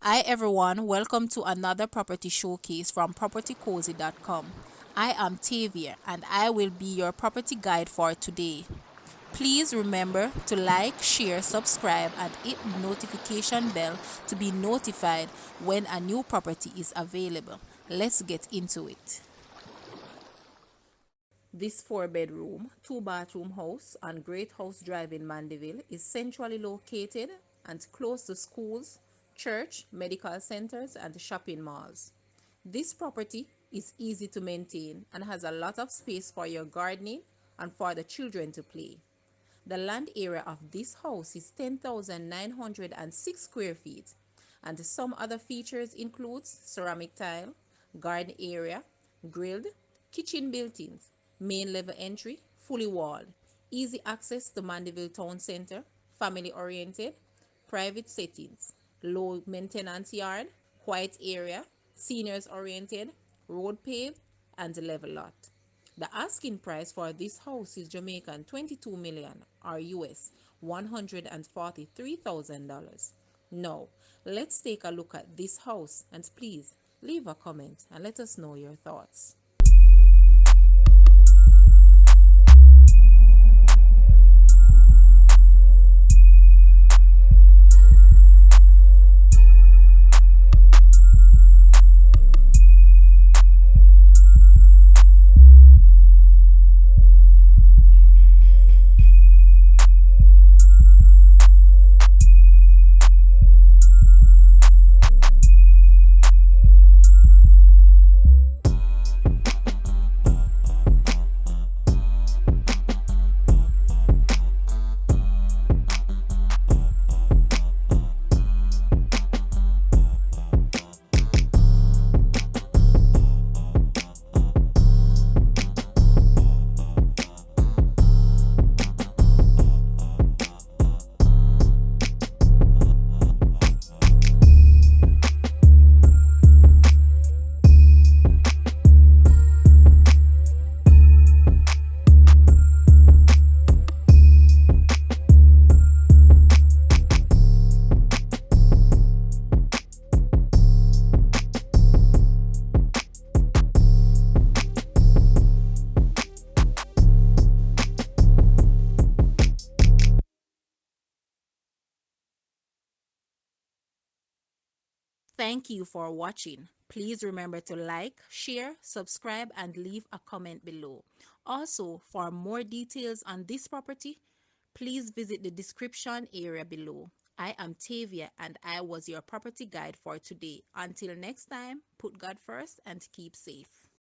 Hi everyone, welcome to another property showcase from propertycozy.com. I am Tavia and I will be your property guide for today. Please remember to like, share, subscribe and hit the notification bell to be notified when a new property is available. Let's get into it. This 4-bedroom, 2-bathroom house on Great House Drive in Mandeville is centrally located and close to schools, church, medical centers, and shopping malls. This property is easy to maintain and has a lot of space for your gardening and for the children to play. The land area of this house is 10,906 square feet, and some other features includes ceramic tile, garden area, grilled, kitchen built-ins, main level entry, fully walled, easy access to Mandeville Town Center, family oriented, private settings, low maintenance yard, white area, seniors oriented, road paved, and level lot. The asking price for this house is Jamaican 22 million or US $143,000. Now, let's take a look at this house and please leave a comment and let us know your thoughts. Thank you for watching. Please remember to like, share, subscribe, and leave a comment below. Also, for more details on this property, please visit the description area below. I am Tavia and I was your property guide for today. Until next time, put God first and keep safe.